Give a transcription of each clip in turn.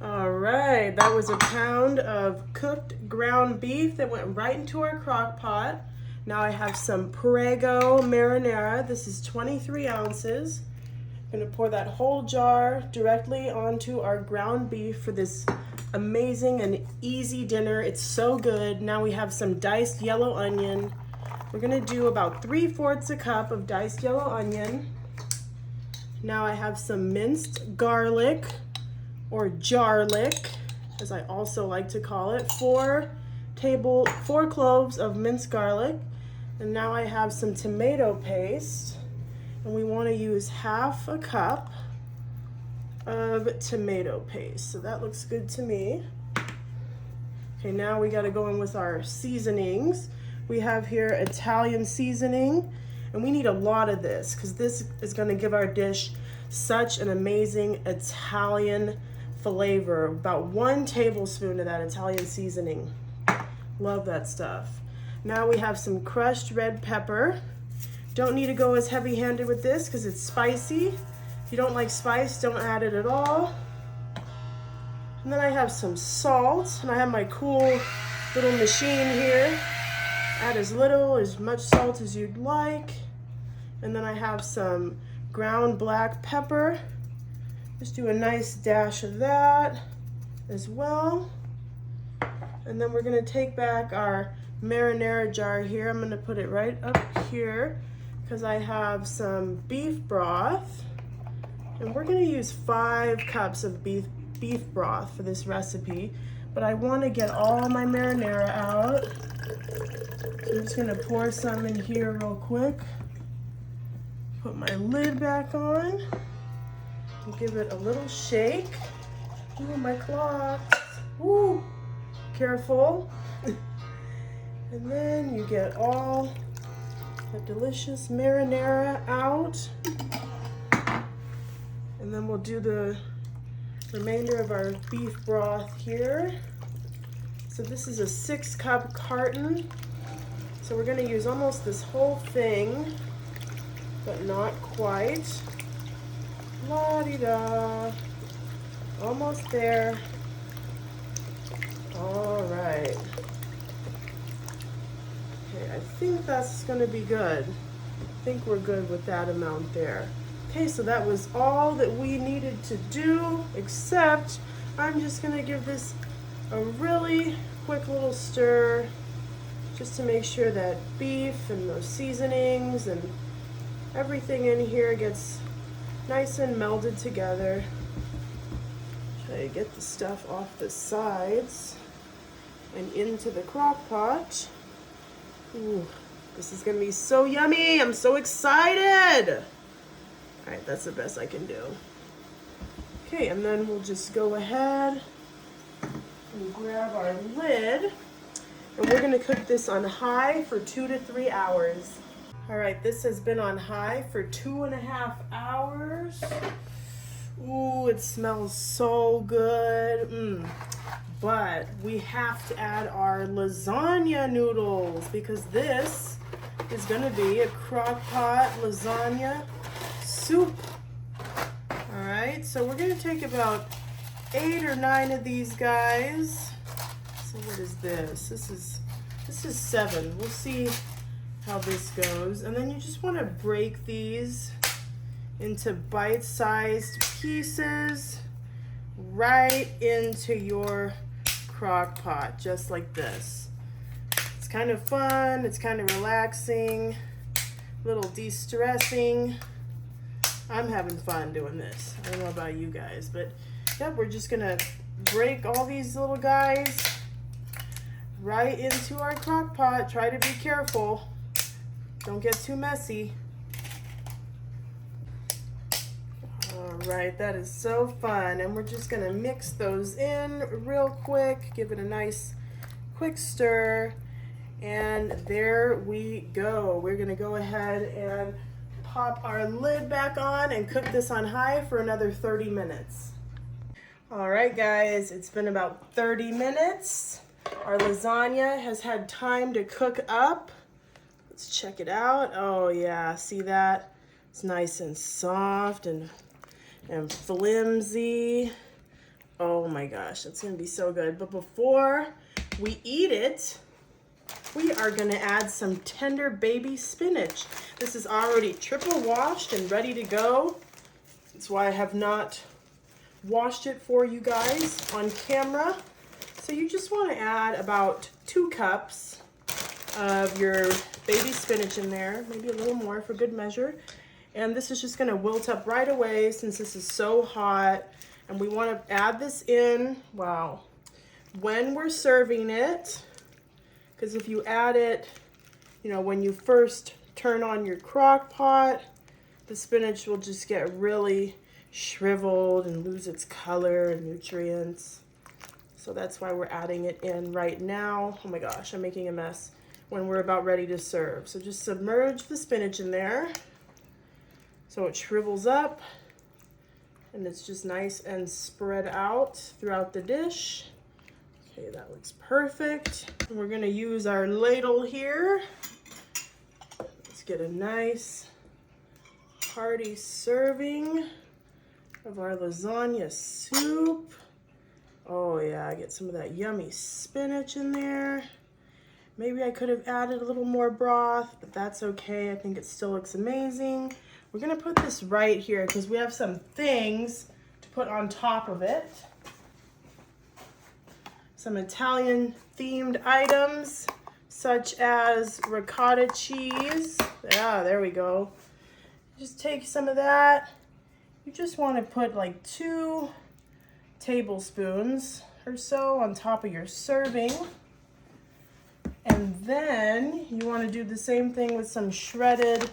All right, that was a pound of cooked ground beef that went right into our crock pot. Now I have some Prego marinara. This is 23 ounces. I'm gonna pour that whole jar directly onto our ground beef for this amazing and easy dinner. It's so good. Now we have some diced yellow onion. We're gonna do about 3/4 a cup of diced yellow onion. Now I have some minced garlic, or jarlic, as I also like to call it, 4 cloves of minced garlic. And now I have some tomato paste, and we want to use 1/2 cup of tomato paste. So that looks good to me. Okay, now we got to go in with our seasonings. We have here Italian seasoning, and we need a lot of this because this is going to give our dish such an amazing Italian flavor. About 1 tablespoon of that Italian seasoning. Love that stuff. Now we have some crushed red pepper. Don't need to go as heavy-handed with this because it's spicy. If you don't like spice, don't add it at all. And then I have some salt, and I have my cool little machine here. Add as little, as much salt as you'd like. And then I have some ground black pepper. Just do a nice dash of that as well. And then we're gonna take back our marinara jar here. I'm gonna put it right up here because I have some beef broth. And we're gonna use 5 cups of beef broth for this recipe. But I wanna get all my marinara out. So I'm just gonna pour some in here real quick. Put my lid back on. And give it a little shake. Ooh, my clogs. Ooh, careful. And then you get all the delicious marinara out. And then we'll do the remainder of our beef broth here. So this is a 6-cup carton. So we're gonna use almost this whole thing, but not quite. La-di-da. Almost there. All right. Okay, I think that's gonna be good. I think we're good with that amount there. Okay, so that was all that we needed to do, except I'm just gonna give this a really quick little stir just to make sure that beef and those seasonings and everything in here gets nice and melded together. Try to get the stuff off the sides and into the crock pot. Ooh, this is gonna be so yummy. I'm so excited. All right, that's the best I can do. Okay, and then we'll just go ahead and grab our lid. And we're gonna cook this on high for 2 to 3 hours. All right, this has been on high for 2.5 hours. Ooh, it smells so good. But we have to add our lasagna noodles because this is gonna be a crock pot lasagna soup. All right, so we're gonna take about 8 or 9 of these guys. So what is this? This is 7. We'll see how this goes. And then you just want to break these into bite-sized pieces right into your crock pot, just like this. It's kind of fun, it's kind of relaxing, a little de-stressing. I'm having fun doing this. I don't know about you guys, but yeah, we're just gonna break all these little guys right into our crock pot. Try to be careful. Don't get too messy. All right, that is so fun. And we're just gonna mix those in real quick, give it a nice quick stir. And there we go. We're gonna go ahead and pop our lid back on and cook this on high for another 30 minutes. All right, guys, it's been about 30 minutes. Our lasagna has had time to cook up. Let's check it out. Oh yeah, see that? It's nice and soft and flimsy. Oh my gosh, that's gonna be so good. But before we eat it, we are gonna add some tender baby spinach. This is already triple washed and ready to go. That's why I have not washed it for you guys on camera. So you just wanna add about 2 cups of your baby spinach in there, maybe a little more for good measure. And this is just gonna wilt up right away since this is so hot. And we wanna add this in, wow, when we're serving it. Because if you add it, you know, when you first turn on your crock pot, the spinach will just get really shriveled and lose its color and nutrients. So that's why we're adding it in right now. Oh my gosh, I'm making a mess. When we're about ready to serve. So just submerge the spinach in there so it shrivels up and it's just nice and spread out throughout the dish. Okay, that looks perfect. And we're gonna use our ladle here. Let's get a nice hearty serving of our lasagna soup. Oh yeah, get some of that yummy spinach in there. Maybe I could have added a little more broth, but that's okay. I think it still looks amazing. We're gonna put this right here because we have some things to put on top of it. Some Italian themed items such as ricotta cheese. Yeah, there we go. Just take some of that. You just want to put like 2 tablespoons or so on top of your serving. And then you want to do the same thing with some shredded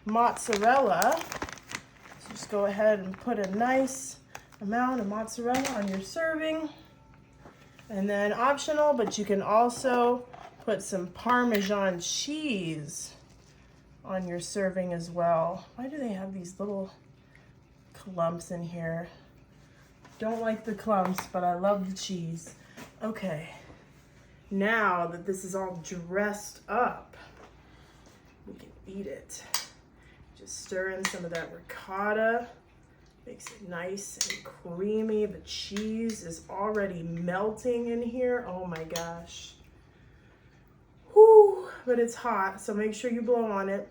mozzarella. So just go ahead and put a nice amount of mozzarella on your serving. And then optional, but you can also put some Parmesan cheese on your serving as well. Why do they have these little clumps in here? Don't like the clumps, but I love the cheese. Okay, now that this is all dressed up, we can eat it. Just stir in some of that ricotta. Makes it nice and creamy. The cheese is already melting in here. Oh my gosh. Whew, but it's hot, so make sure you blow on it.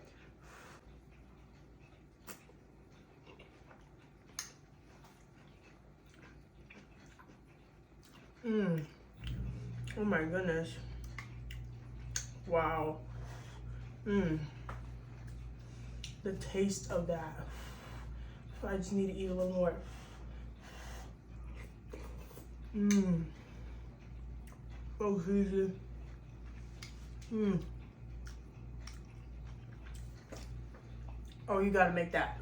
Oh my goodness. Wow. The taste of that. I just need to eat a little more. So juicy. Oh, you gotta make that.